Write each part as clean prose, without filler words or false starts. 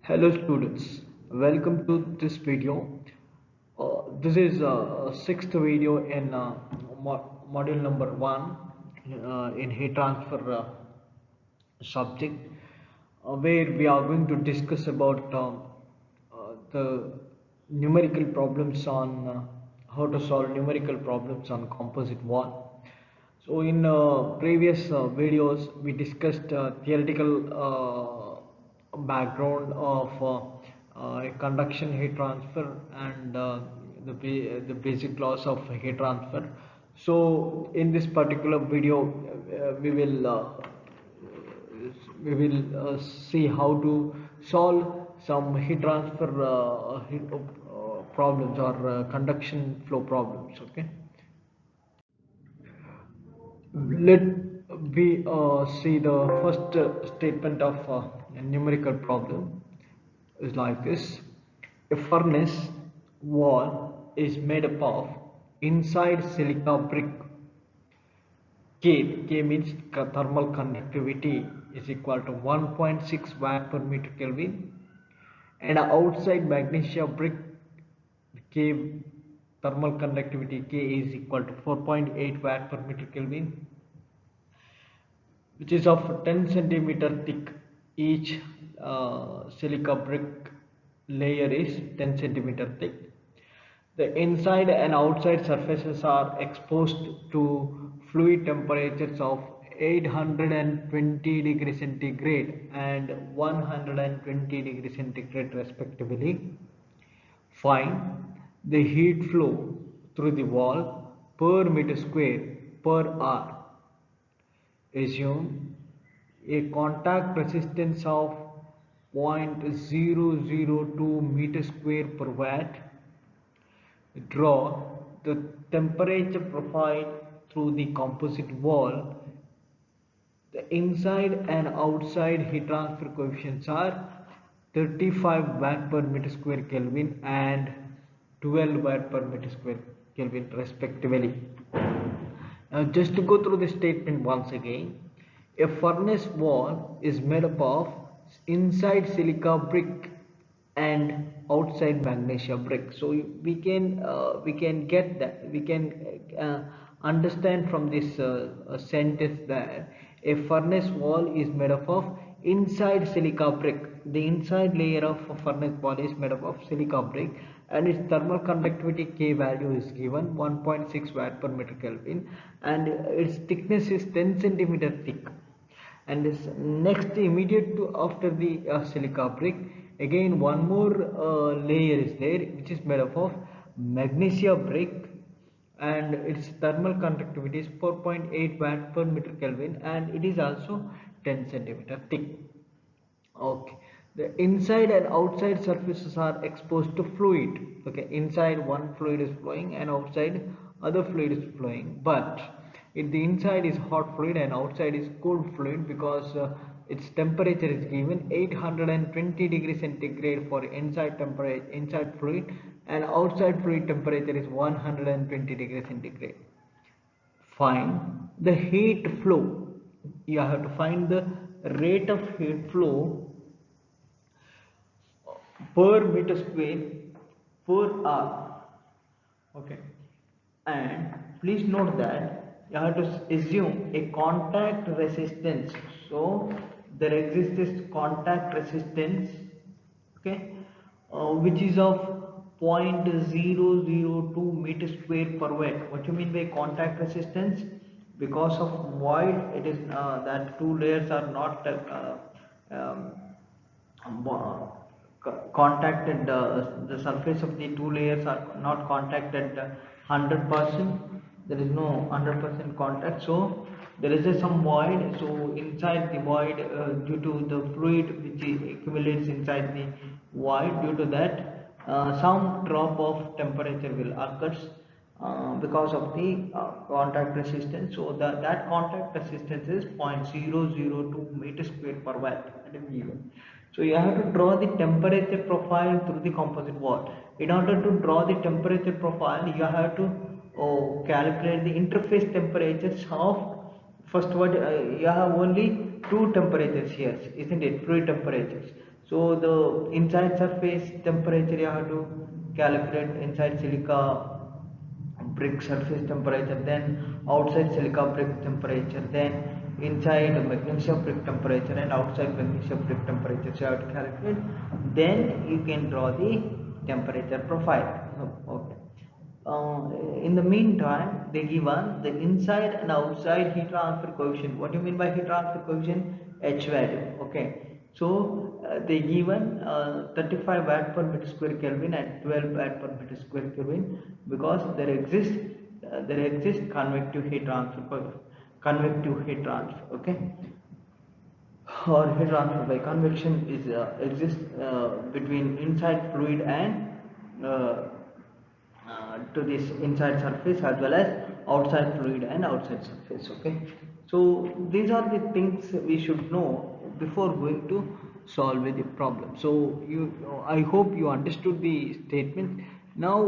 Hello students, welcome to this video. This is sixth video in module number 1 in heat transfer subject, where we are going to discuss about the numerical problems on how to solve numerical problems on composite wall. So in previous videos we discussed theoretical background of conduction heat transfer and the basic laws of heat transfer. So in this particular video we will see how to solve some heat transfer problems or conduction flow problems. Okay, let we see the first statement of a numerical problem is like this. A furnace wall is made up of inside silica brick. K means thermal conductivity is equal to 1.6 watt per meter Kelvin, and outside magnesia brick K thermal conductivity K is equal to 4.8 watt per meter Kelvin, which is of 10 centimeter thick. Each silica brick layer is 10 centimeter thick. The inside and outside surfaces are exposed to fluid temperatures of 820 degrees centigrade and 120 degrees centigrade respectively. Find the heat flow through the wall per meter square per hour. Assume a contact resistance of 0.002 meter square per watt. Draw the temperature profile through the composite wall. The inside and outside heat transfer coefficients are 35 watt per meter square Kelvin and 12 watt per meter square Kelvin respectively. Now just to go through the statement once again, a furnace wall is made up of inside silica brick and outside magnesia brick. So we can get that, we can understand from this sentence that a furnace wall is made up of inside silica brick. The inside layer of a furnace wall is made up of silica brick, and its thermal conductivity K value is given 1.6 watt per meter Kelvin, and its thickness is 10 centimeter thick. And this next immediate to after the silica brick, again one more layer is there, which is made up of magnesia brick, and its thermal conductivity is 4.8 watt per meter Kelvin, and it is also 10 centimeter thick. Okay, the inside and outside surfaces are exposed to fluid. Okay, inside one fluid is flowing and outside other fluid is flowing, but if the inside is hot fluid and outside is cold fluid, because its temperature is given 820 degrees centigrade for inside temperature inside fluid, and outside fluid temperature is 120 degrees centigrade. Find the heat flow. You have to find the rate of heat flow per meter square per hour. Okay, and please note that you have to assume a contact resistance. So there exists this contact resistance, okay, which is of 0.002 meter square per watt. What you mean by contact resistance? Because of void, it is that two layers are not um, contacted, the surface of the two layers are not contacted 100%. There is no 100% contact, so there is some void. So inside the void, due to the fluid which accumulates inside the void, due to that some drop of temperature will occurs. because of the contact resistance. So that contact resistance is 0.002 meter square per watt that is given. So you have to draw the temperature profile through the composite wall. In order to draw the temperature profile, you have to calculate the interface temperatures of, first what you have only two temperatures here, isn't it? Fluid temperatures. So the inside surface temperature you have to calculate inside silica brick surface temperature, then outside silica brick temperature, then inside magnesia brick temperature and outside magnesia brick temperature. So you have to calculate, then you can draw the temperature profile. Okay. In the meantime, they give us the inside and outside heat transfer coefficient. What do you mean by heat transfer coefficient? H value. Okay. So they given 35 watt per meter square Kelvin and 12 watt per meter square Kelvin, because there exists convective heat transfer, convective heat transfer. Okay, or heat transfer by convection is exists between inside fluid and to this inside surface, as well as outside fluid and outside surface. Okay, so these are the things we should know before going to solve the problem. So I hope you understood the statement. Now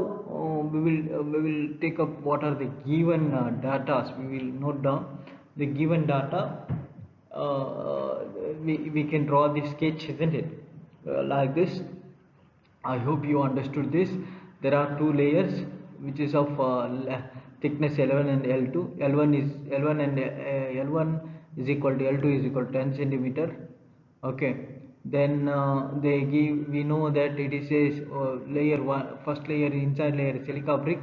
we will take up what are the given data. We will note down the given data. We can draw the sketch, isn't it? Like this. I hope you understood this. There are two layers which is of thickness L1 and L2. L1 and L1 is equal to L2 is equal to 10 centimeter. Okay. Then we know that it is a layer one, first layer, inside layer silica brick.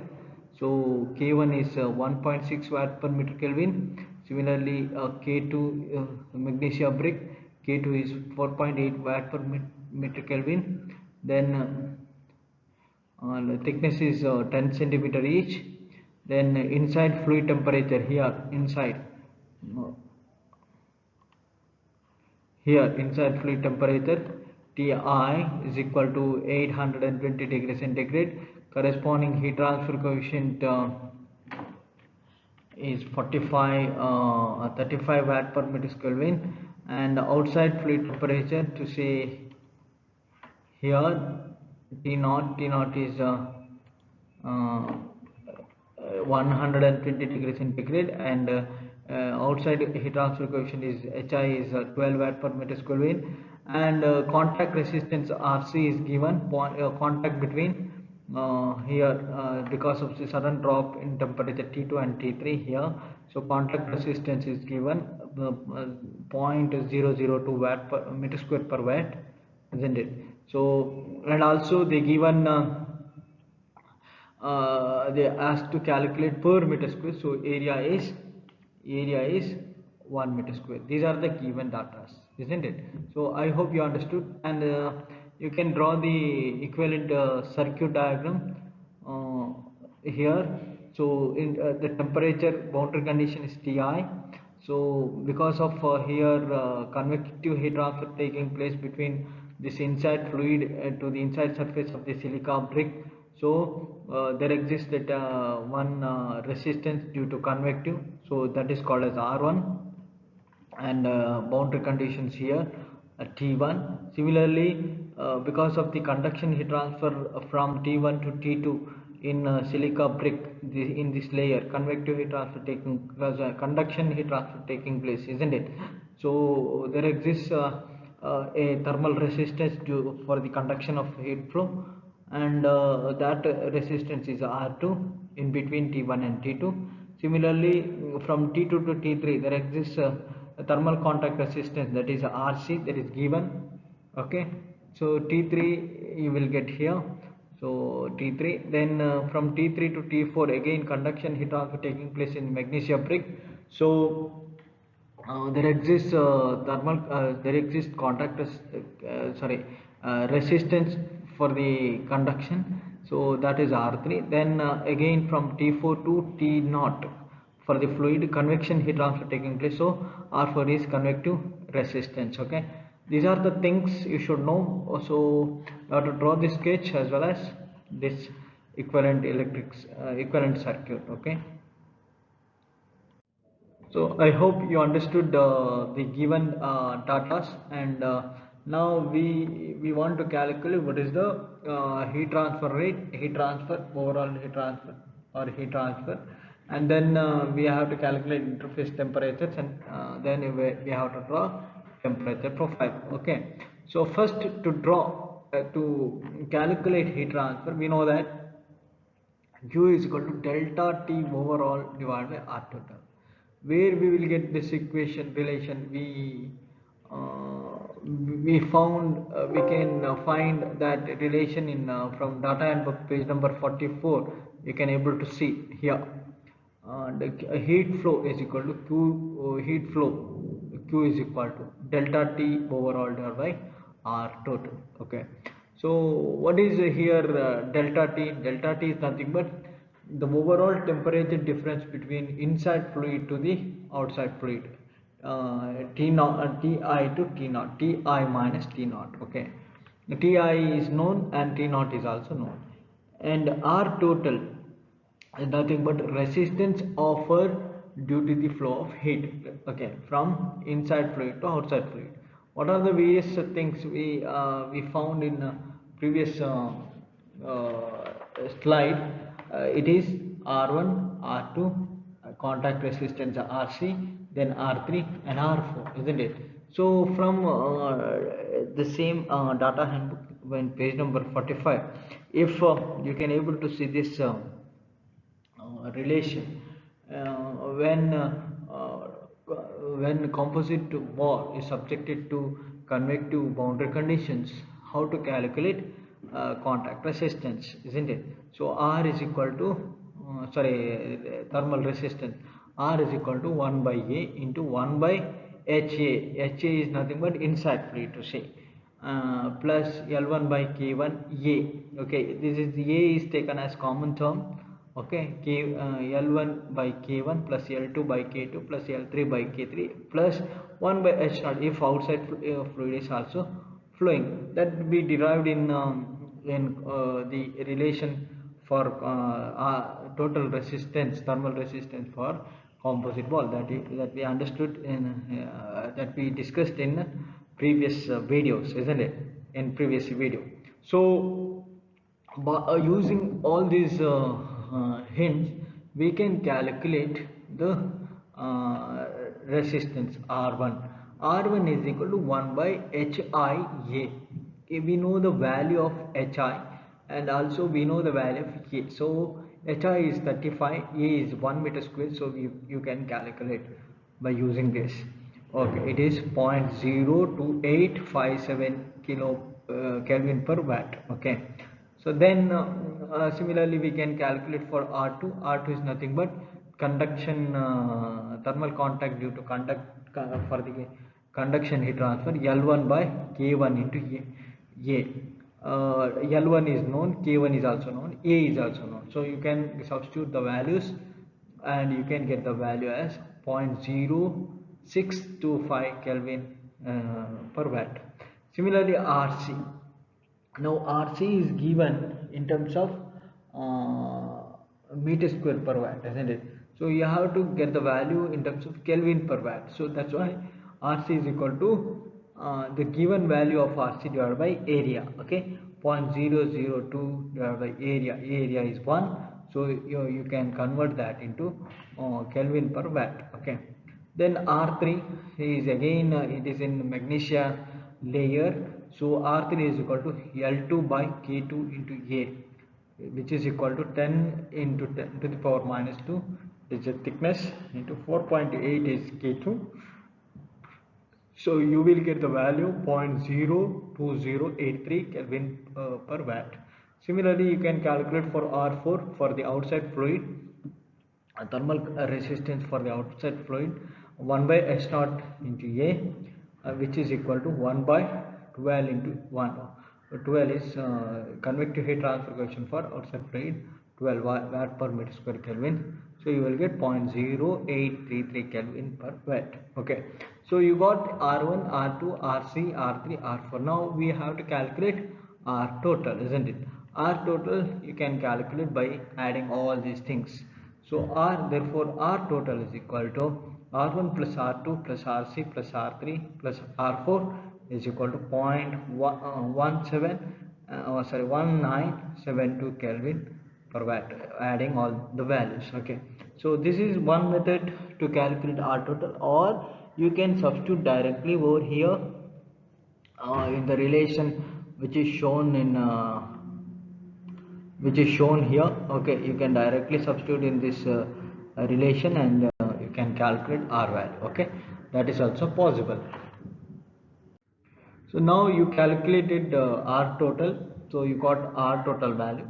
So K1 is 1.6 watt per meter Kelvin. Similarly, K2 magnesia brick, K2 is 4.8 watt per meter Kelvin. Then the thickness is 10 centimeter each. Then inside fluid temperature inside fluid temperature Ti is equal to 820 degrees centigrade. Corresponding heat transfer coefficient is 35 watt per meter Kelvin. And outside fluid temperature, to say here T0 is 120 degrees centigrade, and outside heat transfer coefficient is Hi is 12 watt per meter Kelvin, and contact resistance Rc is given, contact between because of the sudden drop in temperature T2 and T3 here. So contact resistance is given 0.002 watt per meter square per watt, isn't it? So, and also they given they asked to calculate per meter square. So area is 1 meter square. These are the given data, isn't it? So I hope you understood, and you can draw the equivalent circuit diagram here. So in the temperature boundary condition is Ti. So because of here convective heat transfer taking place between this inside fluid to the inside surface of the silica brick, so there exists that one resistance due to convective, so that is called as R1, and boundary conditions here T1. Similarly, because of the conduction heat transfer from T1 to T2 in silica brick, in this layer convective heat transfer taking, conduction heat transfer taking place, isn't it? So there exists a thermal resistance for the conduction of heat flow, and that resistance is R2 in between T1 and T2. Similarly, from T2 to T3 there exists a thermal contact resistance, that is Rc, that is given. Okay, so T3 you will get here. So T3, then from T3 to T4 again conduction heat transfer taking place in magnesia brick. So there exists contact resistance for the conduction, so that is R3. Then again from T4 to T0 for the fluid convection heat transfer taking place, so R4 is convective resistance. Okay, these are the things you should know. So you have to draw this sketch as well as this equivalent circuit. Okay, so I hope you understood the given datas, and now we want to calculate what is the heat transfer rate, heat transfer, overall heat transfer or heat transfer, and then we have to calculate interface temperatures, and then we have to draw temperature profile. Okay, so first to draw to calculate heat transfer, we know that Q is equal to delta T overall divided by R total. Where we will get this equation relation? We found we can find that relation in from data handbook page number 44. You can able to see here. The heat flow is equal to Q heat flow. Q is equal to delta T overall divided by R total. Okay. So what is here delta T? Delta T is nothing but the overall temperature difference between inside fluid to the outside fluid. T naught, Ti to T naught, Ti minus T naught. Okay. Ti is known and T naught is also known. And R total is nothing but resistance offered due to the flow of heat, okay, from inside fluid to outside fluid. What are the various things we found in previous slide? It is R1, R2, contact resistance RC, then R3 and R4, isn't it? So from the same data handbook, when page number 45, if you can able to see this relation when composite wall is subjected to convective boundary conditions, how to calculate contact resistance, isn't it? So R is equal to thermal resistance, R is equal to 1 by A into 1 by HA. HA is nothing but inside fluid to say, plus L1 by K1 A. Okay, this is A is taken as common term. Okay, L1 by K1 plus L2 by K2 plus L3 by K3 plus 1 by H naught if outside fluid is also flowing. That we derived in the relation for total resistance, thermal resistance for composite wall, that we understood in that we discussed in previous videos, isn't it? In previous video. So using all these hints, we can calculate the resistance R1. R1 is equal to 1 by HIA. Okay, we know the value of HI and also we know the value of A. So HI is 35, A is 1 meter square. So you can calculate by using this. Okay, it is 0.02857 Kelvin per watt. Okay, so then similarly we can calculate for R2. R2 is nothing but conduction, thermal contact due to for the conduction heat transfer, L1 by K1 into A. L1 is known, K1 is also known, A is also known. So you can substitute the values and you can get the value as 0.0625 Kelvin per watt. Similarly RC. Now RC is given in terms of meter square per watt, isn't it? So you have to get the value in terms of Kelvin per watt. So that's why RC is equal to the given value of RC divided by area. Okay, 0.002 divided by area. Area is 1. So you can convert that into Kelvin per watt. Okay. Then R3 is again it is in magnesia layer. So R3 is equal to L2 by K2 into A, which is equal to 10 into 10 to the power minus 2, which is the thickness, into 4.8 is K2. So you will get the value 0.02083 Kelvin per watt. Similarly, you can calculate for R4 for the outside fluid, thermal resistance for the outside fluid, 1 by H naught into A, which is equal to 1 by 12 into 1. 12 is convective heat transfer coefficient for outside fluid, 12 watt per meter square Kelvin. So you will get 0.0833 Kelvin per watt. Okay. So you got R1, R2, RC, R3, R4. Now we have to calculate R total, isn't it? R total you can calculate by adding all these things. So therefore R total is equal to R1 plus R2 plus RC plus R3 plus R4 is equal to 1972 Kelvin per watt, adding all the values. Okay, so this is one method to calculate R total, or you can substitute directly over here in the relation which is shown in here. Okay, you can directly substitute in this relation, and you can calculate R value. Okay, that is also possible. So now you calculated R total, so you got R total value,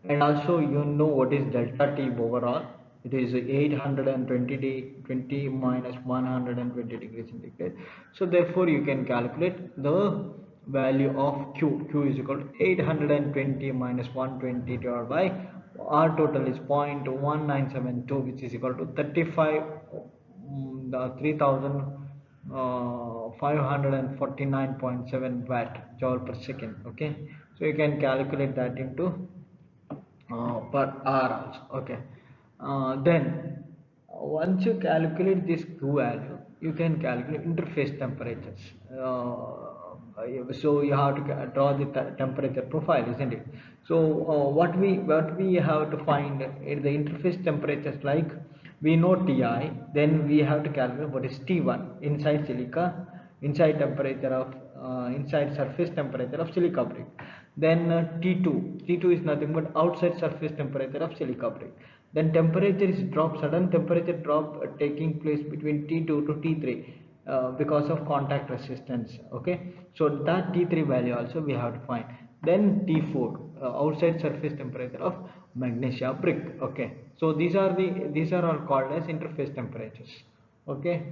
and also you know what is delta T overall. It is 820 minus 120 degrees centigrade. So therefore you can calculate the value of Q. Q is equal to 820 minus 120 divided by R total is 0.1972, which is equal to 35 the 3000 549.7 watt joule per second. Okay, so you can calculate that into per hour also. Okay, then once you calculate this Q value, you can calculate interface temperatures. So you have to draw the temperature profile, isn't it? So what we have to find in the interface temperatures, like we know Ti, then we have to calculate what is T1 inside silica, inside temperature of inside surface temperature of silica brick. Then T2 is nothing but outside surface temperature of silica brick. Then temperature is drop, sudden temperature drop taking place between T2 to T3 because of contact resistance. Okay, so that T3 value also we have to find. Then T4 outside surface temperature of magnesia brick. Okay, so these are all called as interface temperatures. Okay,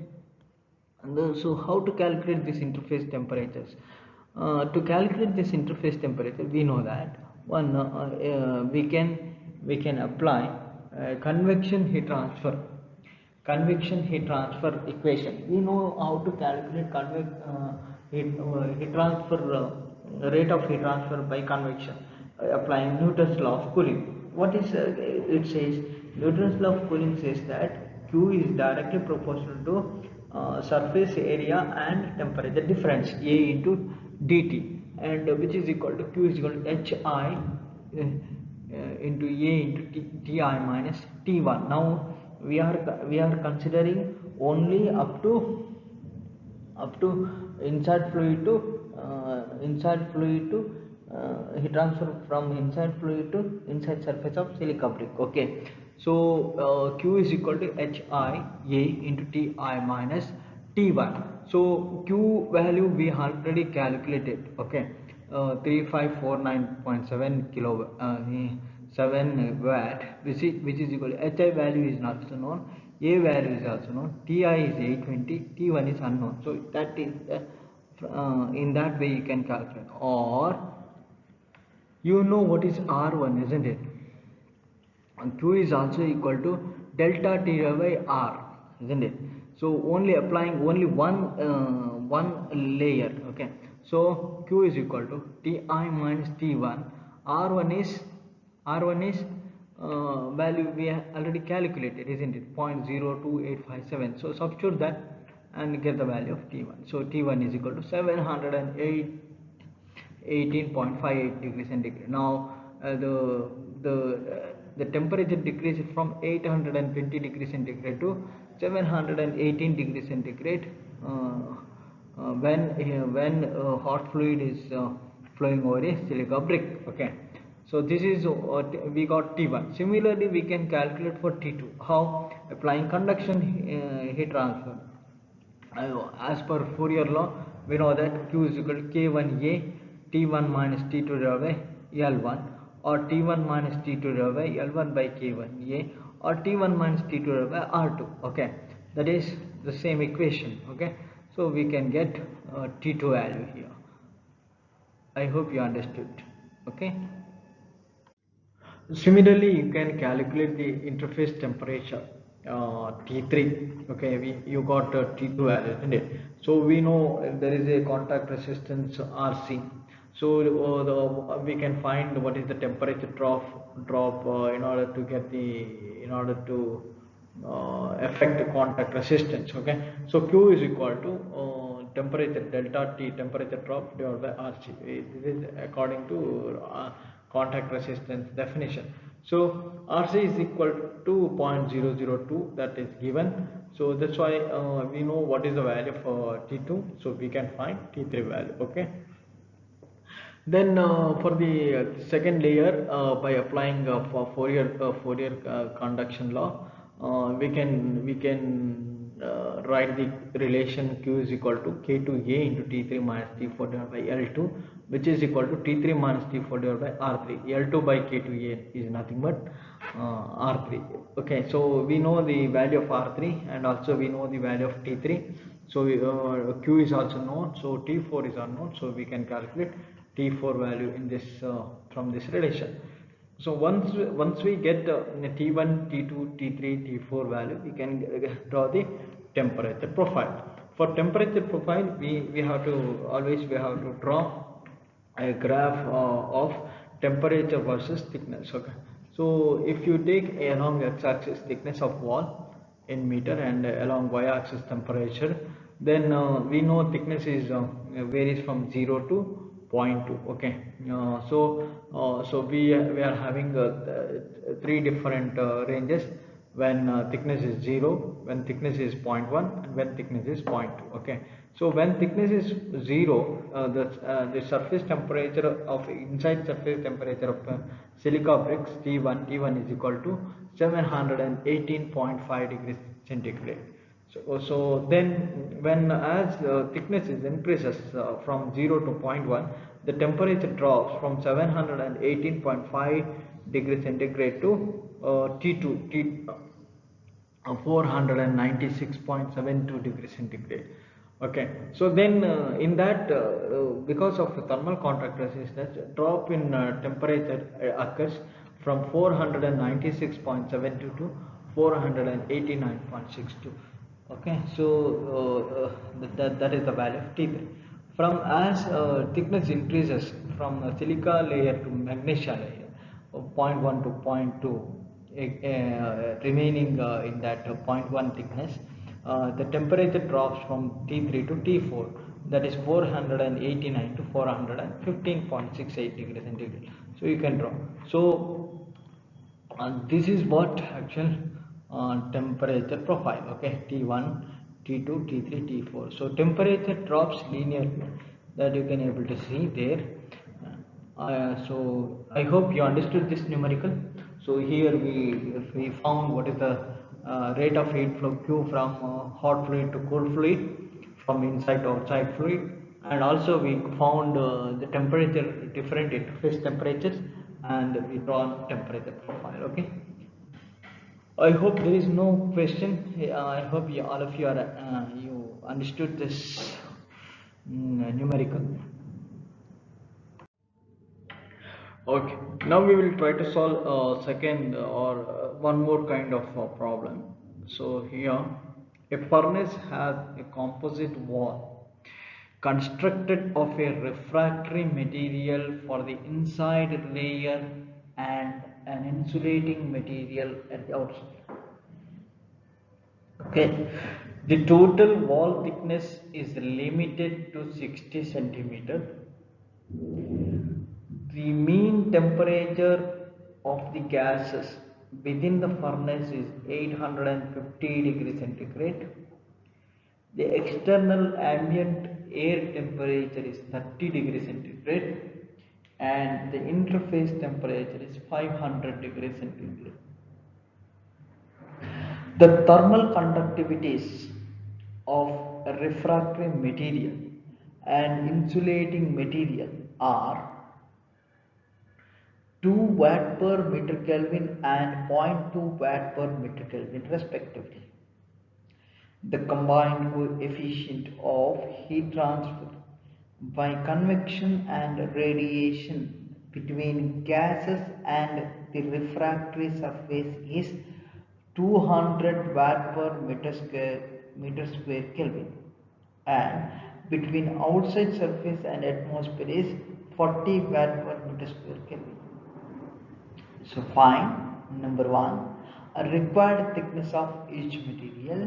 and so how to calculate these interface temperatures? To calculate this interface temperature, we know that one we can apply convection heat transfer equation. We know how to calculate heat transfer rate of heat transfer by convection, applying Newton's law of cooling. What is it says? Newton's law of cooling says that Q is directly proportional to surface area and temperature difference, A into dt, and which is equal to Q is equal to Hi into A into Ti minus T1. Now we are considering only up to inside fluid to heat transfer from inside fluid to inside surface of silica brick. Okay, so Q is equal to Hi A into Ti minus T1. So Q value we already calculated. Okay, 3549.7 kilo 7 watt, which is equal to Hi value is not so known, A value is also known, Ti is 820, T1 is unknown. So that is in that way you can calculate. Or you know what is R1, isn't it? And Q is also equal to delta T by R, isn't it? So only applying only one layer. Okay, so Q is equal to Ti minus T1. R1 is value we have already calculated, isn't it? 0.02857. So substitute that and get the value of T1. So T1 is equal to 718.58 degrees centigrade. Now the temperature decreases from 820 degrees centigrade to 718 degrees centigrade when hot fluid is flowing over a silica brick. Okay, so this is we got T1. Similarly, we can calculate for T2. How? Applying conduction heat transfer. As per Fourier law, we know that Q is equal to K1A T1 minus T2 divided by L1, or T1 minus T2 divided by L1 by K1A, or T1 minus T2 divided by R2. Okay, that is the same equation. Okay, so we can get T2 value here. I hope you understood. Okay. Similarly, you can calculate the interface temperature T3. Okay, you got T2 value, isn't it? So we know there is a contact resistance RC. So we can find what is the temperature drop in order to get the in order to affect the contact resistance. Okay, so Q is equal to temperature delta T, temperature drop divided by RC. This is according to contact resistance definition. So RC is equal to 0.002, that is given. So that's why we know what is the value for T2, so we can find T3 value. Okay, then for the second layer, by applying for Fourier conduction law, we can write the relation Q is equal to K2A into T3 minus T4 divided by L2, which is equal to T3 minus T4 divided by R3. L2 by K2A is nothing but R3. Okay, so we know the value of R3 and also we know the value of T3. So Q is also known, so T4 is unknown, so we can calculate T4 value in this from this relation. So once we get T1, T2, T3, T4 value, we can draw the temperature profile. For temperature profile, we have to always we have to draw a graph of temperature versus thickness. Okay, so if you take along x-axis thickness of wall in meter and along y-axis temperature, then we know thickness is varies from 0 to zero point 0.2. Okay, so we are having three different ranges when thickness is 0, when thickness is 0.1, and when thickness is 0.2. Okay, so when thickness is 0, the surface temperature of inside surface temperature of silica bricks T1 is equal to 718.5 degrees centigrade. So then when as thickness is increases from 0 to zero point 0.1, the temperature drops from 718.5 degrees centigrade to T2 496.72 degrees centigrade. Okay, so then in that because of the thermal contact resistance, drop in temperature occurs from 496.72 to 489.62. Okay, so that is the value of T3. From as thickness increases from silica layer to magnesia layer, 0.1 to zero point 0.2, remaining in that 0.1 thickness, the temperature drops from T3 to T4, that is 489 to 415.68 degrees centigrade. So you can draw. So this is what actual temperature profile. Okay, T1, T2, T3, T4. So temperature drops linearly, that you can able to see there. So I hope you understood this numerical. So here we found what is the rate of heat flow Q from hot fluid to cool fluid, from inside to outside fluid, and also we found the temperature, different interface temperatures, and we draw temperature profile. Okay, I hope there is no question. I hope all of you are you understood this numerical. Okay, now we will try to solve second or one more kind of problem. So here, a furnace has a composite wall constructed of a refractory material for the inside layer and an insulating material at the outside. Okay, the total wall thickness is limited to 60 centimeter. The mean temperature of the gases within the furnace is 850 degrees centigrade. The external ambient air temperature is 30 degrees centigrade and the interface temperature is 500 degrees centigrade. The thermal conductivities of a refractory material and insulating material are 2 watt per meter Kelvin and 0.2 watt per meter Kelvin respectively. The combined coefficient of heat transfer by convection and radiation between gases and the refractory surface is 200 watt per meter square Kelvin, and between outside surface and atmosphere is 40 watt per meter square Kelvin. So find number 1 a required thickness of each material,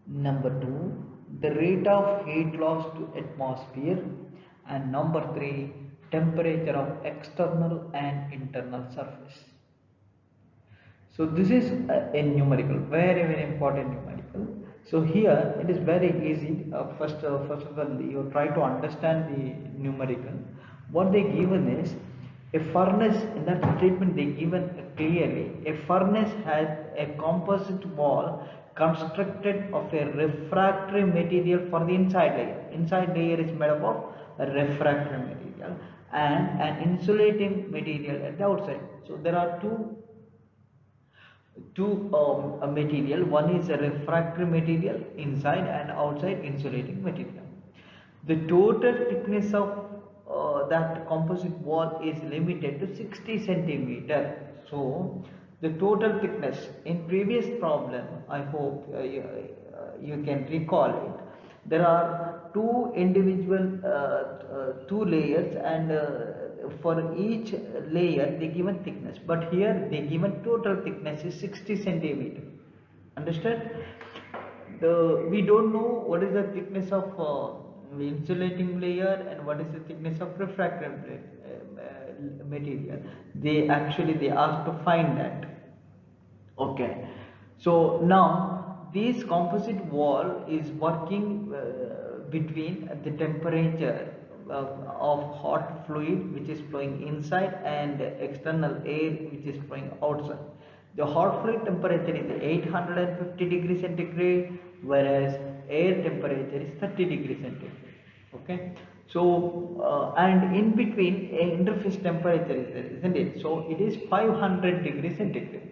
number 2 the rate of heat loss to atmosphere, and number 3 temperature of external and internal surface. So this is a numerical, very important numerical. So here it is very easy. First of all, you try to understand the numerical. What they given is a furnace. In that statement, they given clearly a furnace has a composite wall constructed of a refractory material for the inside layer. Inside layer is made up of a refractory material and an insulating material at the outside. So there are two material. One is a refractory material inside and outside insulating material. The total thickness of that composite wall is limited to 60 centimeter. So the total thickness in previous problem, I hope you can recall it. There are two individual two layers, and for each layer they given thickness, but here they given total thickness is 60 centimeter. Understood? We don't know what is the thickness of insulating layer and what is the thickness of refractory material. They asked to find that. Okay, so now this composite wall is working between the temperature of hot fluid which is flowing inside and external air which is flowing outside. The hot fluid temperature is 850 degrees centigrade, whereas air temperature is 30 degrees centigrade. Okay, so and in between a interface temperature is there, isn't it? So it is 500 degrees centigrade.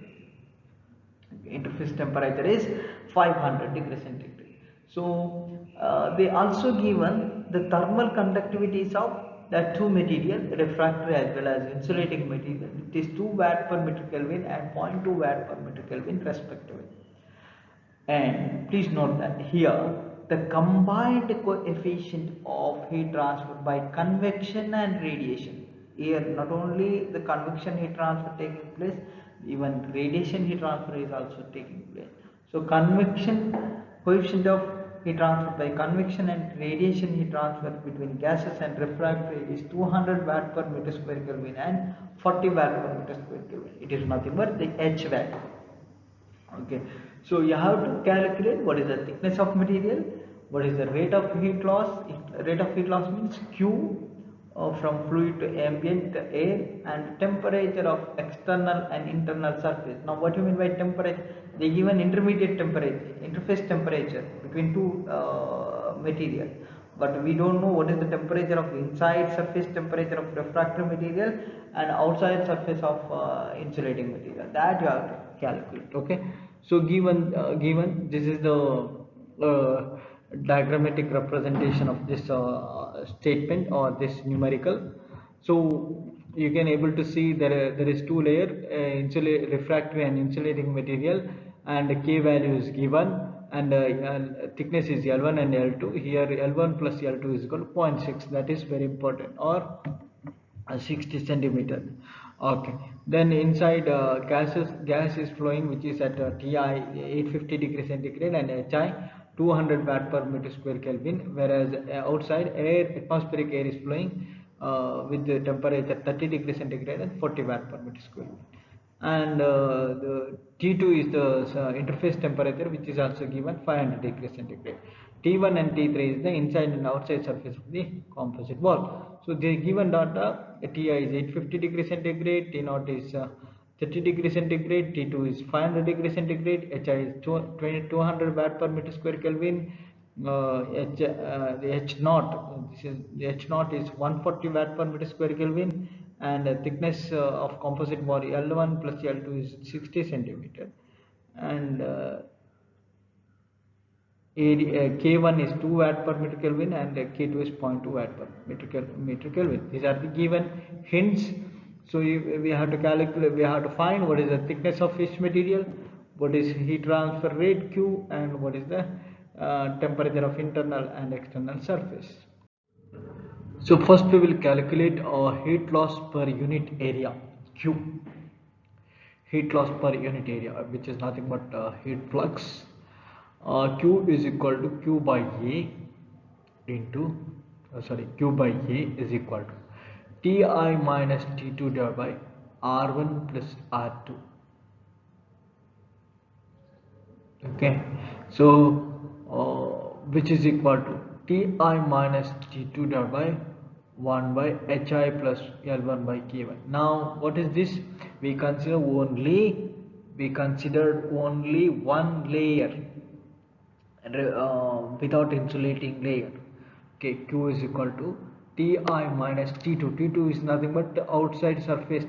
Interface temperature is 500 degrees centigrade. So they also given the thermal conductivities of the two material, refractory as well as insulating material. It is 2 watt per meter Kelvin and 0.2 watt per meter Kelvin respectively. And please note that here the combined coefficient of heat transfer by convection and radiation. Here not only the convection heat transfer taking place, even radiation heat transfer is also taking place. So convection coefficient of heat transfer by convection and radiation heat transfer between gases and refractory is 200 watt per meter square Kelvin and 40 watt per meter square Kelvin. It is nothing but the HVAC. Okay, so you have to calculate what is the thickness of material, what is the rate of heat loss. Rate of heat loss means Q from fluid to ambient air, and temperature of external and internal surface. Now what do you mean by temperature? They give an intermediate temperature, interface temperature between two material, but we don't know what is the temperature of the inside surface temperature of refractory material and outside surface of insulating material. That you have to calculate. Okay, so given this is the diagrammatic representation of this statement or this numerical. So you can able to see there is two layer, refractory and insulating material, and K value is given, and thickness is L1 and L2. Here L1 plus L2 is equal to 0.6. that is very important, or 60 centimeter. Okay, then inside gas is flowing, which is at Ti 850 degrees centigrade and Hi 200 watt per meter square Kelvin, whereas outside atmospheric air is flowing with the temperature 30 degrees centigrade and 40 watt per meter square. And the T2 is the interface temperature, which is also given 500 degrees centigrade. T1 and T3 is the inside and outside surface of the composite wall. So the given data, Ti is 850 degrees centigrade, T0 is 30 degrees centigrade, T2 is 500 degrees centigrade, Hi is 200 watt per meter square Kelvin, the H0, the H0 is 140 watt per meter square Kelvin, and the thickness of composite wall L1 plus L2 is 60 centimeter, and K1 is 2 watt per meter Kelvin and K2 is 0.2 watt per meter Kelvin. These are the given hints. So we have to calculate, we have to find what is the thickness of each material, what is heat transfer rate Q, and what is the temperature of internal and external surface. So first we will calculate heat loss per unit area, Q. Heat loss per unit area, which is nothing but heat flux. Q is equal to Q by A into Q by A is equal to Ti minus T2 divided by R1 plus R2. Okay, so which is equal to Ti minus T2 divided by 1 by Hi plus L1 by K1. Now what is this? We considered only one layer without insulating layer. Okay, Q is equal to Ti minus T2. T2 is nothing but the outside surface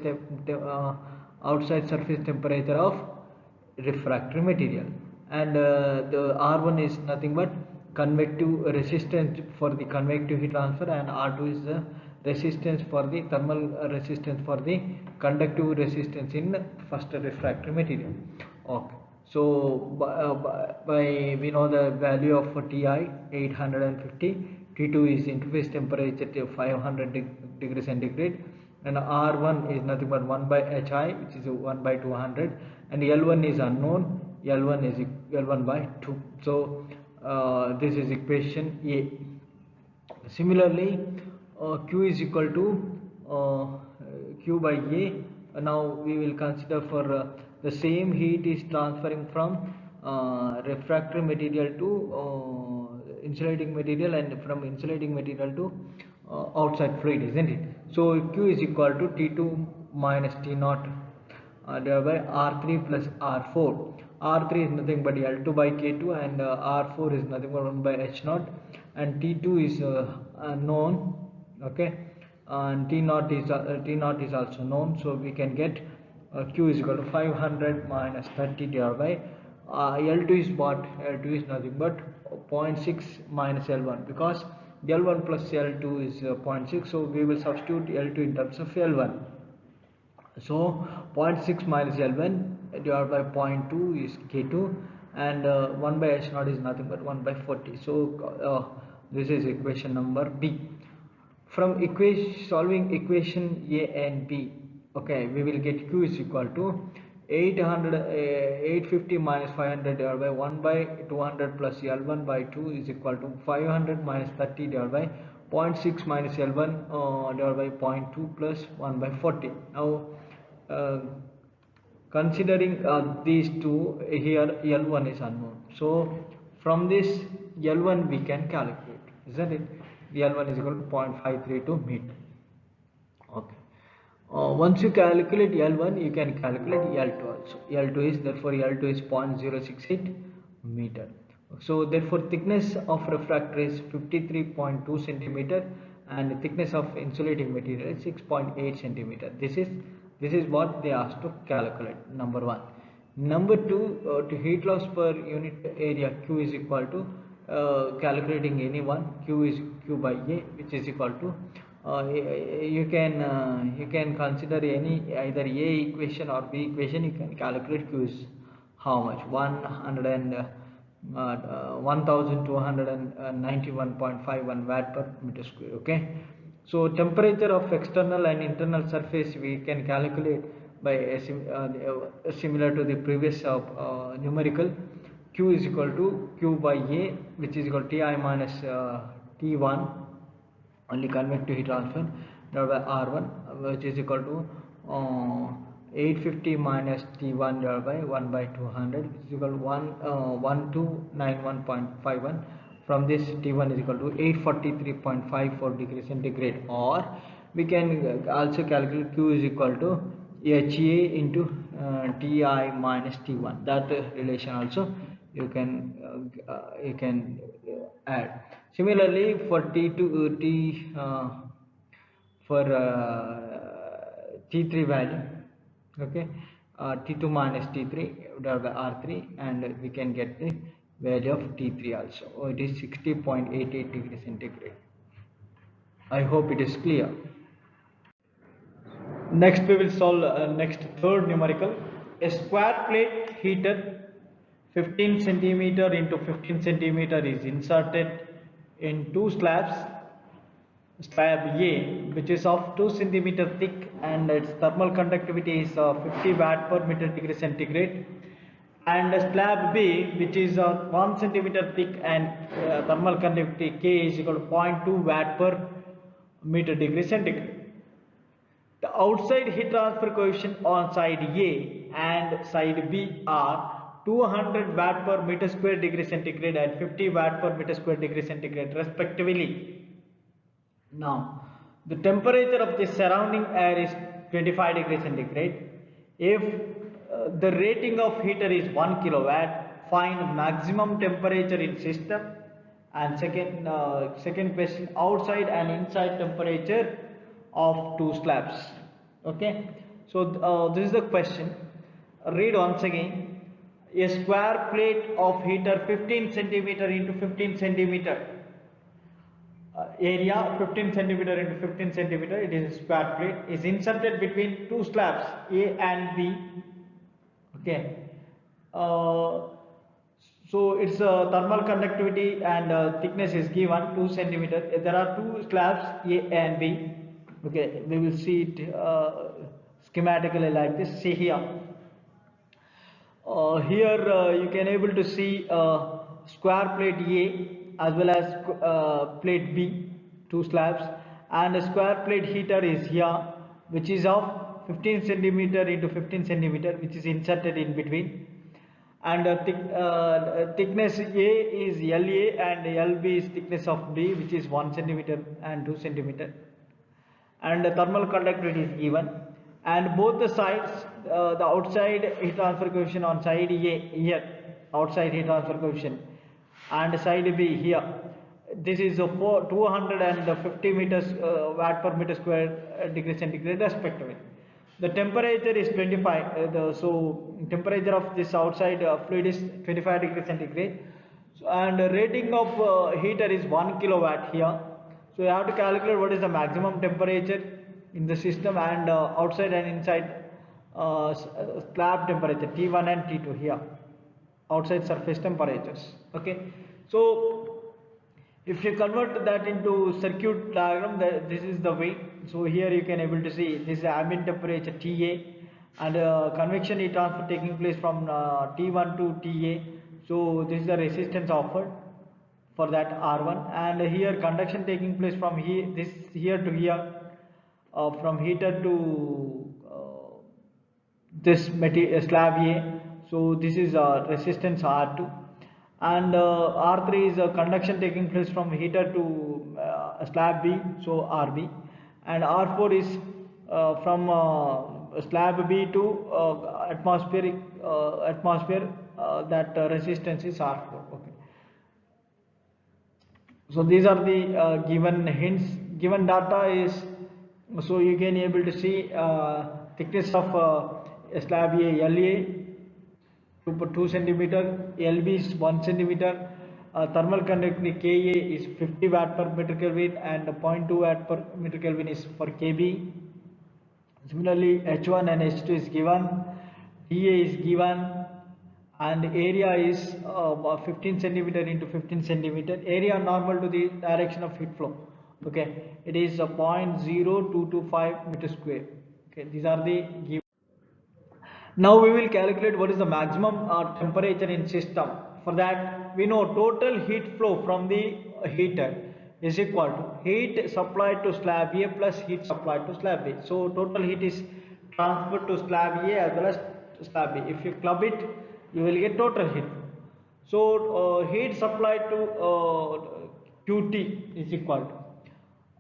temperature of refractory material, and the R1 is nothing but convective resistance for the convective heat transfer, and R2 is the resistance for the thermal resistance for the conductive resistance in first refractory material. Okay, so we know the value of Ti 850, T2 is interface temperature to 500 degrees centigrade, and R1 is nothing but 1 by Hi, which is 1 by 200, and L1 is unknown, L1 is L1 by 2. So this is equation A. Similarly, Q is equal to Q by A. Now we will consider for the same heat is transferring from refractory material to insulating material, and from insulating material to outside fluid, isn't it? So Q is equal to T2 minus T0 divided by R3 plus R4. R3 is nothing but L2 by K2, and R4 is nothing but 1 by H0, and T2 is known. Okay, and T0 is also known, so we can get Q is equal to 500 minus 30 divided by L2 is what? L2 is nothing but 0.6 minus L1, because L1 plus L2 is 0.6, so we will substitute L2 in terms of L1. So 0.6 minus L1 divided by 0.2 is K2, and 1 by H0 is nothing but 1 by 40. So this is equation number B. From solving equation A and B, okay, we will get Q is equal to 850 minus 500 divided by 1 by 200 plus L1 by 2 is equal to 500 minus 30 divided by 0.6 minus L1 divided by 0.2 plus 1 by 40. Now considering these two, here L1 is unknown, so from this L1 we can calculate, isn't it? L1 is equal to 0.532 meter. Okay, once you calculate L1, you can calculate L2 also. L2 is, therefore L2 is 0.068 meter. So therefore thickness of refractor is 53.2 centimeter, and thickness of insulating material is 6.8 centimeter. This is what they asked to calculate, number one. Number two, to heat loss per unit area, Q is equal to calculating any one. Q is Q by A, which is equal to you can consider any either A equation or B equation. You can calculate Q is how much? 1291.51 watt per meter square. Okay, so temperature of external and internal surface we can calculate by similar to the previous numerical. Q is equal to Q by A, which is equal to Ti minus T1, only convective heat transfer, divided by R1, which is equal to 850 minus T1 divided by 1 by 200, which is equal to 1291.51. From this, T1 is equal to 843.54 degrees centigrade, or we can also calculate Q is equal to HA into Ti minus T1. That relation also you can add. Similarly, for T2 for T3 value, okay, T2 minus T3 divided by R3, and we can get the value of T3 also. It is 60.88 degrees centigrade. I hope it is clear. Next we will solve next third numerical. A square plate heater 15 centimeter into 15 centimeter is inserted in two slabs slab A, which is of 2 centimeter thick, and its thermal conductivity is 50 watt per meter degree centigrade. And slab B, which is 1 centimeter thick, and thermal conductivity K is equal to 0.2 watt per meter degree centigrade. The outside heat transfer coefficient on side A and side B are 200 watt per meter square degree centigrade and 50 watt per meter square degree centigrade respectively. Now, the temperature of the surrounding air is 25 degrees centigrade. If the rating of heater is 1 kilowatt, find maximum temperature in system. And second question, outside and inside temperature of two slabs. Okay, so this is the question. Read once again. A square plate of heater 15 centimeter into 15 centimeter area, 15 centimeter into 15 centimeter, it is a square plate, is inserted between two slabs A and B. Okay, so its thermal conductivity and thickness is given 2 centimeter. There are two slabs A and B. Okay, we will see it schematically like this. See here. Here you can able to see square plate A as well as plate B, two slabs, and a square plate heater is here, which is of 15 centimeter into 15 centimeter, which is inserted in between. And thickness A is LA and LB is thickness of B, which is 1 centimeter and 2 centimeter. And the thermal conductivity is given. And both the sides, the outside heat transfer coefficient on side A here, outside heat transfer coefficient, and side B here. This is a 250 meters watt per meter square degree centigrade respectively. The temperature is 25. So temperature of this outside fluid is 25 degrees centigrade. So, and the rating of heater is 1 kilowatt here. So you have to calculate what is the maximum temperature in the system, and outside and inside slab temperature T1 and T2 here, outside surface temperatures. Okay, so if you convert that into circuit diagram, this is the way. So here you can able to see this is ambient temperature TA, and convection heat transfer taking place from T1 to TA. So this is the resistance offered for that R1, and here conduction taking place from here to here, from heater to this slab A. So this is resistance R2, and R3 is conduction taking place from heater to slab B, so RB, and R4 is from slab B to atmosphere, that resistance is R4. Okay. So these are the given hints. Given data is, so you can able to see thickness of slab A LA 2 centimeter, LB is 1 centimeter, thermal conductivity Ka is 50 watt per meter Kelvin, and 0.2 watt per meter Kelvin is for Kb. Similarly, H1 and H2 is given, dA is given, and area is 15 centimeter into 15 centimeter. Area normal to the direction of heat flow. Okay, it is 0.0225 meter square. Okay, these are the given. Now we will calculate what is the maximum temperature in system. For that, we know total heat flow from the heater is equal to heat supplied to slab A plus heat supplied to slab B. So total heat is transferred to slab A as well as slab B. If you club it, you will get total heat flow. So heat supplied to Qt is equal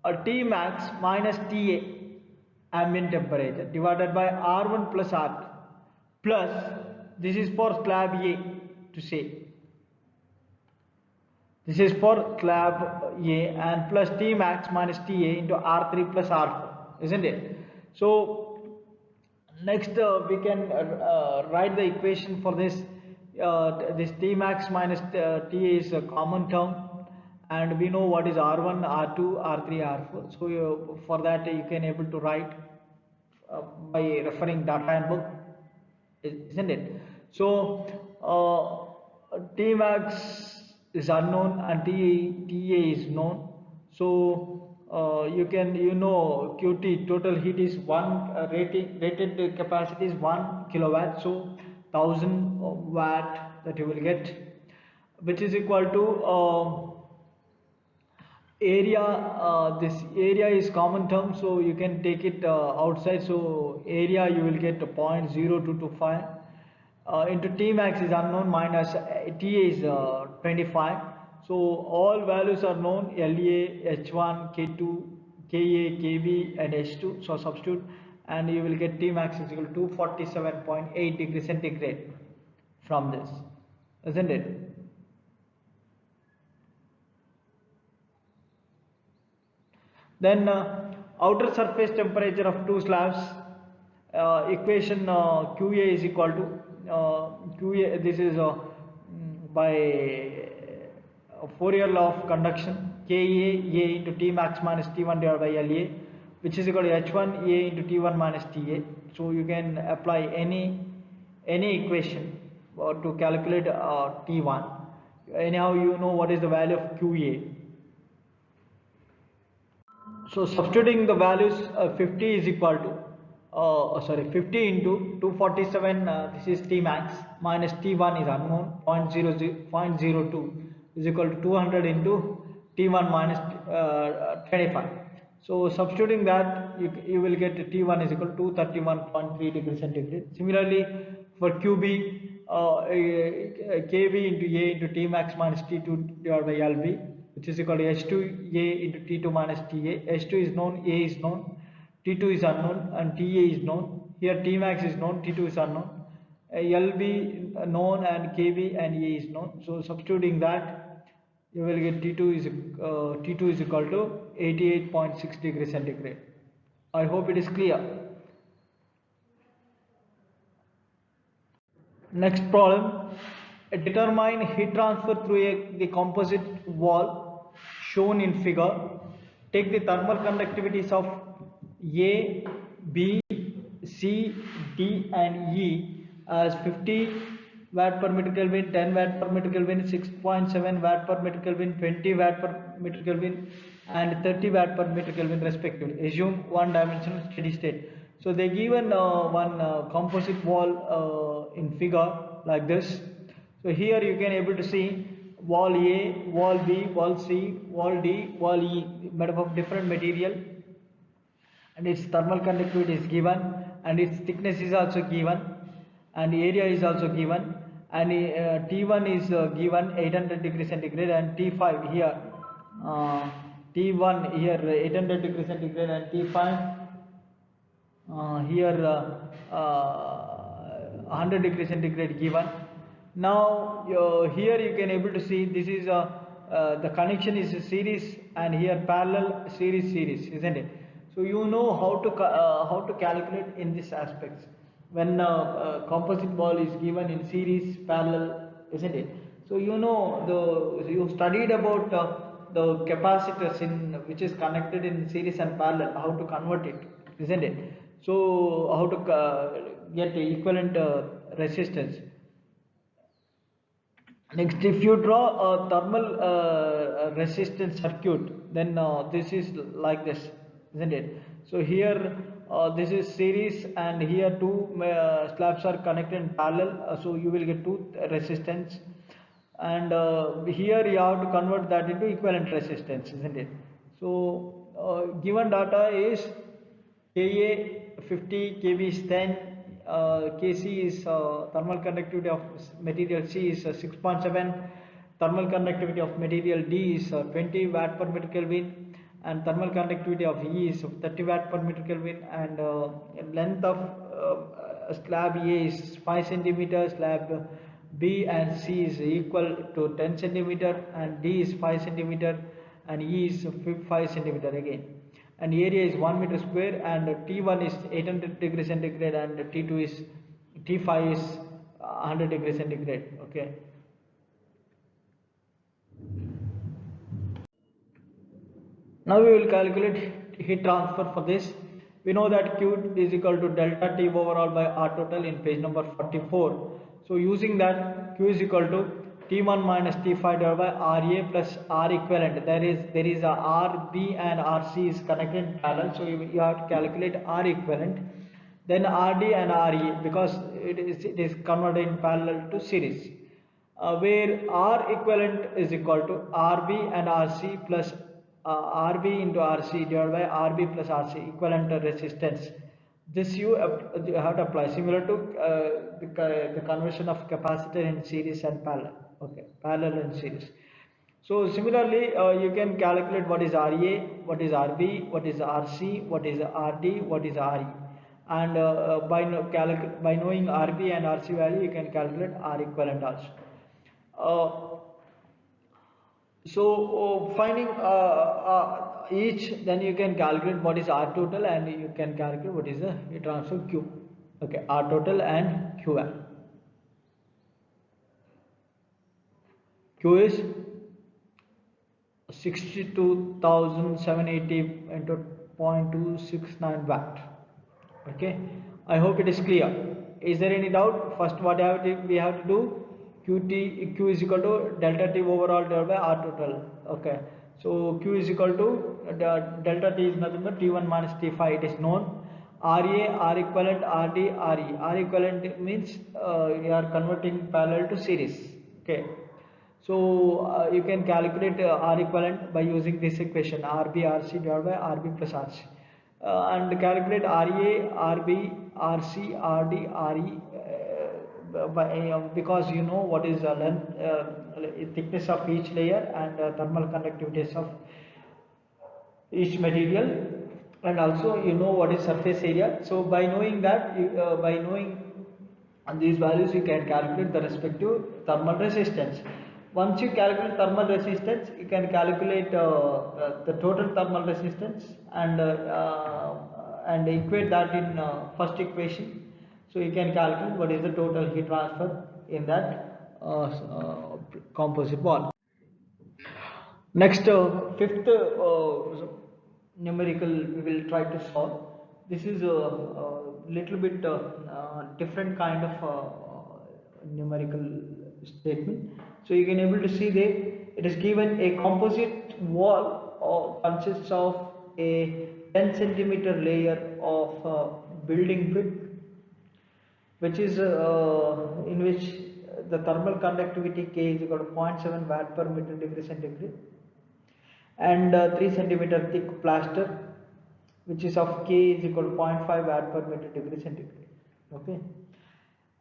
to T max minus TA, ambient temperature, divided by R1 plus R2, plus this is for slab A to say. This is for slab A, and plus T max minus TA into R3 plus R4, isn't it? So next we can write the equation for this. This T max minus TA is a common term, and we know what is R1, R2, R3, R4. So for that you can able to write by referring data and book, isn't it? So T max is unknown and TA is known. So you can, QT, total heat is one, rated capacity is 1 kilowatt, so 1000 watt that you will get, which is equal to area. This area is common term, so you can take it outside, so area you will get 0.0225 into T max is unknown, minus Ta is 25. So all values are known: La, H1, K2, Ka, Kb and H2. So substitute and you will get T max is equal to 247.8 degrees centigrade from this, isn't it? Then outer surface temperature of two slabs, equation QA is equal to QA, this is by Fourier law of conduction, Ka A into T max minus T1 divided by La, which is equal to H1 A into T1 minus Ta. So you can apply any equation to calculate T1. Anyhow, you know what is the value of QA. So substituting the values, 50 is equal to 50 into 247, this is T max, minus T1 is unknown, 0.02 is equal to 200 into T1 minus 25. So substituting that, you will get T1 is equal to 231.3 degrees centigrade. Similarly for QB, KB into A into T max minus T2 divided by LB, which is equal to H2 A into T2 minus TA. H2 is known, A is known, T2 is unknown and TA is known. Here T max is known, T2 is unknown, LB known and KB and A is known. So substituting that, you will get T2 is equal to 88.6 degrees centigrade. I hope it is clear. Next problem, determine heat transfer through the composite wall shown in figure. Take the thermal conductivities of A, B, C, D and E as 50 watt per meter Kelvin, 10 watt per meter Kelvin, 6.7 watt per meter Kelvin, 20 watt per meter Kelvin and 30 watt per meter Kelvin respectively. Assume one dimensional steady state. So they given one composite wall in figure like this. So here you can able to see wall A, wall B, wall C, wall D, wall E, made up of different material, and its thermal conductivity is given, and its thickness is also given, and area is also given, and T1 is given 800 degrees centigrade, and T5 here, T1 here 800 degrees centigrade, and T5 here 100 degrees centigrade given. Now here you can able to see this is the connection is a series, and here parallel series, isn't it? So you know how to calculate in this aspects when composite wall is given in series, parallel, isn't it? So you studied about the capacitors in which is connected in series and parallel, how to convert it, isn't it? So how to get equivalent resistance. Next, if you draw a thermal resistance circuit, then this is like this, isn't it? So here this is series, and here two slabs are connected in parallel, so you will get two resistance, and here you have to convert that into equivalent resistance, isn't it? So given data is Ka 50, Kb is 10, Kc is thermal conductivity of material C is 6.7, thermal conductivity of material D is 20 watt per meter Kelvin, and thermal conductivity of E is 30 watt per meter Kelvin, and length of slab A is 5 centimeter, slab B and C is equal to 10 centimeter, and D is 5 centimeter, and E is 5 centimeter again, and area is 1 meter square, and T1 is 800 degrees centigrade, and T5 is 100 degrees centigrade. Okay. Now we will calculate heat transfer for this. We know that Q is equal to delta T overall by R total in page number 44. So using that, Q is equal to T1 minus T5 divided by RA plus R equivalent. There is a RB and RC is connected in parallel, so you have to calculate R equivalent. Then RD and RE, because it is converted in parallel to series, where R equivalent is equal to RB and RC plus RB into RC divided by RB plus RC equivalent resistance. This you have to apply similar to the conversion of capacitor in series and parallel. Okay, parallel and series. So similarly, you can calculate what is RA, what is RB, what is RC, what is RD, what is RE, and by knowing RB and RC value, you can calculate R equivalent also. Finding each, then you can calculate what is R total and you can calculate what is the heat transfer Q. Okay, R total and QL. Q is 62,780 into 0.269 watt. Okay, I hope it is clear. Is there any doubt? First, what we have to do? Q is equal to delta T overall divided by R total. Okay, so Q is equal to delta T is nothing but T1 minus T5. It is known. RA, R equivalent, RD, RE. R equivalent means you are converting parallel to series. Okay, so you can calculate R equivalent by using this equation RB RC divided by RB plus RC, and calculate RA, RB, RC, RD, RE because you know what is the length, thickness of each layer and thermal conductivities of each material, and also you know what is surface area. So by knowing that, by knowing these values, you can calculate the respective thermal resistance. Once you calculate thermal resistance, you can calculate the total thermal resistance and equate that in first equation. So you can calculate what is the total heat transfer in that composite wall. Next, fifth numerical we will try to solve. This is a little bit different kind of numerical statement. So you can able to see there it is given a composite wall consists of a 10 centimeter layer of building brick, which is in which the thermal conductivity K is equal to 0.7 watt per meter degree centigrade, and 3 centimeter thick plaster, which is of K is equal to 0.5 watt per meter degree centigrade. Okay,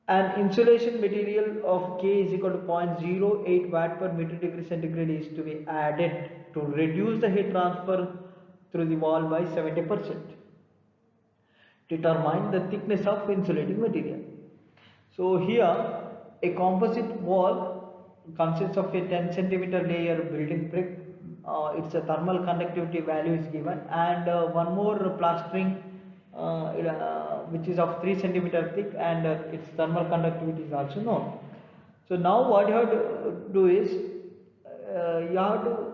an insulation material of K is equal to 0.08 watt per meter degree centigrade is to be added to reduce the heat transfer through the wall by 70%. Determine the thickness of insulating material. So here a composite wall consists of a 10 centimeter layer building brick. Its thermal conductivity value is given, and one more plastering which is of 3 centimeter thick, and its thermal conductivity is also known. So now what you have to do is you have to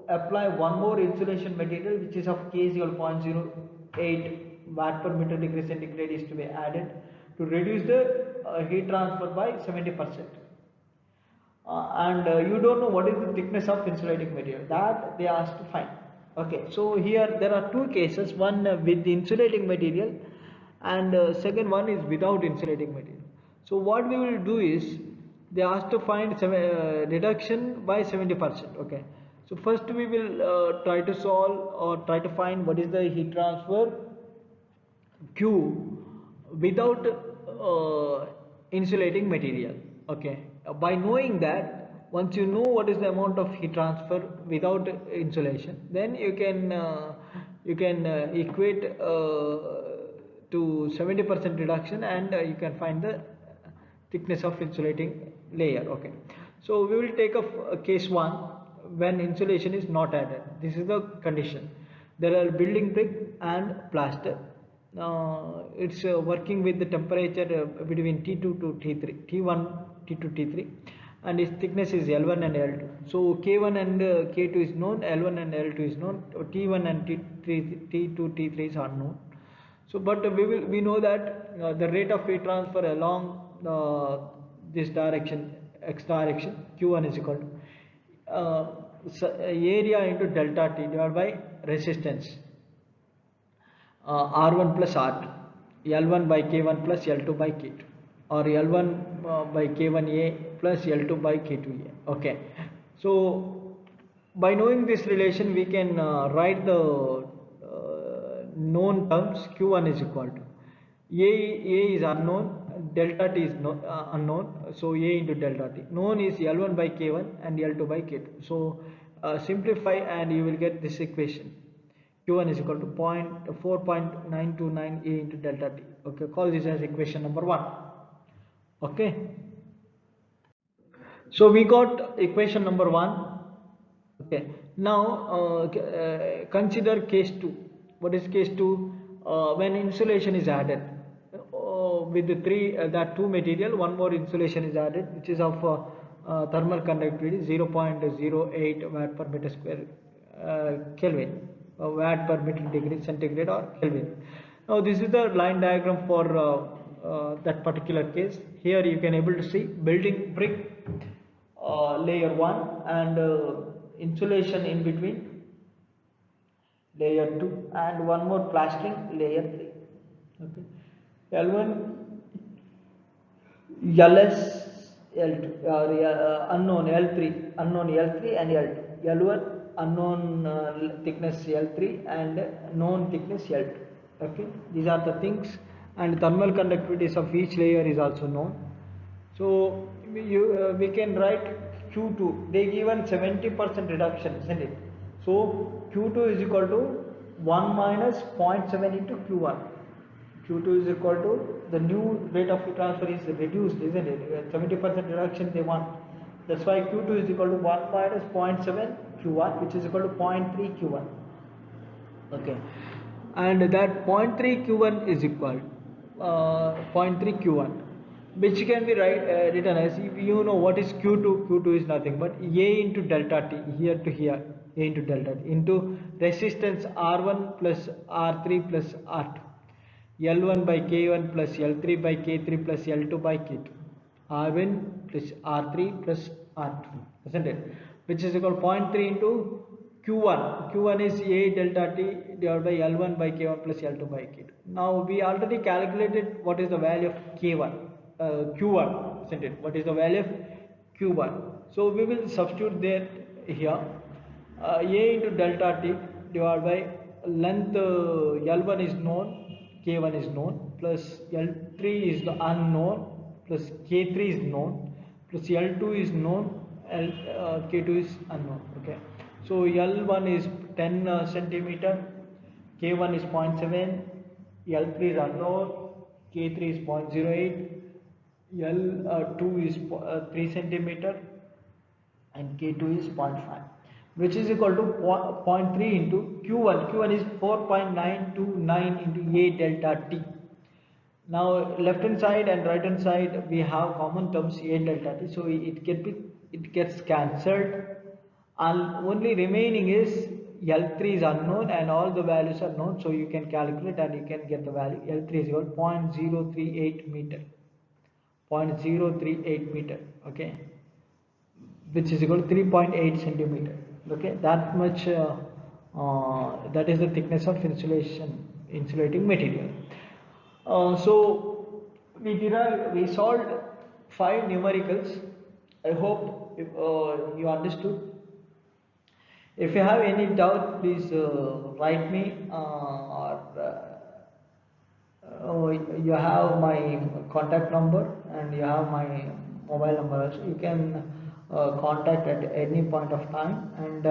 apply one more insulation material, which is of K is equal to 0.08 watt per meter degree centigrade is to be added to reduce the heat transfer by 70%. And you don't know what is the thickness of insulating material, that they asked to find. Okay, so here there are two cases, one with the insulating material, and second one is without insulating material. So what we will do is they asked to find reduction by 70%. Okay, so first we will try to solve or try to find what is the heat transfer Q without insulating material. Okay, by knowing that, once you know what is the amount of heat transfer without insulation, then you can equate to 70% reduction, and you can find the thickness of insulating layer. Okay, so we will take a case 1 when insulation is not added. This is the condition. There are building brick and plaster. It's working with the temperature between T2 to T3, T1, T2, T3, and its thickness is L1 and L2. So K1 and K2 is known, L1 and L2 is known, T1 and T3, T2, T3 is unknown. So but we know that the rate of heat transfer along this direction x direction, q1 is equal to area into delta t divided by resistance, r1 plus r2, l1 by k1 plus l2 by k2, or l1 by k1a plus l2 by k2a. Okay, so by knowing this relation we can write the known terms. Q1 is equal to a is unknown, delta t is unknown, so a into delta t. Known is l1 by k1 and l2 by k2. So simplify and you will get this equation. Q1 is equal to 4.929 a into delta t. Okay, call this as equation number 1. Okay, so we got equation number 1. Okay, now consider case 2. What is case 2? When insulation is added with the that two material, one more insulation is added, which is of thermal conductivity 0.08 watt per meter square Kelvin, watt per meter degree centigrade or Kelvin. Now this is the line diagram for that particular case. Here you can able to see building brick layer 1 and insulation in between layer 2 and one more plastering layer 3. Okay, L1, LS, L2 unknown L3, unknown L3 and L2. L1 unknown thickness L3 and known thickness L2. Okay, these are the things, and thermal conductivities of each layer is also known. So we can write Q2. They given 70% reduction, isn't it? So Q2 is equal to 1 minus 0.7 into Q1. Q2 is equal to the new rate of heat transfer is reduced, isn't it? 70% reduction they want. That's why Q2 is equal to 1 minus 0.7 Q1, which is equal to 0.3 Q1. Okay, and that 0.3 Q1 is equal 0.3 Q1, which can be written as, you know what is Q2. Q2 is nothing but A into delta T, here to here, A into delta T, into resistance R1 plus R3 plus R2, L1 by K1 plus L3 by K3 plus L2 by K2, R1 plus R3 plus R2, isn't it? Which is equal to 0.3 into Q1. Q1 is A delta T divided by L1 by K1 plus L2 by K2. Now we already calculated what is the value of K1, Q1, isn't it? What is the value of Q1? So we will substitute that here. A into delta T divided by length L1 is known, K1 is known, plus L3 is the unknown, plus K3 is known, plus L2 is known, K2 is unknown. Okay, so L1 is 10 centimeter, K1 is 0.7, L3 is unknown, K3 is 0.08, L2 is 3 centimeter, and K2 is 0.5, which is equal to 0.3 into Q1. Q1 is 4.929 into A delta T. Now left hand side and right hand side we have common terms A delta T, so it gets cancelled, and only remaining is L3 is unknown and all the values are known, so you can calculate and you can get the value. L3 is equal to 0.038 meter, 0.038 meter. Okay, which is equal to 3.8 centimeter. Okay, that much that is the thickness of insulating material. So we solved 5 numericals. I hope you understood. If you have any doubt, please write me, or you have my contact number and you have my mobile number also. You can contact at any point of time, and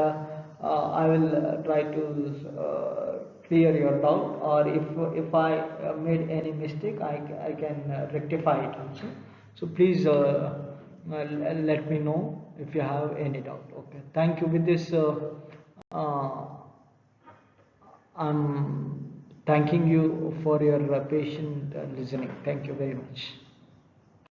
I will try to clear your doubt, or if I made any mistake, I can rectify it also. So please let me know if you have any doubt. Okay, thank you. With this I'm thanking you for your patient listening. Thank you very much.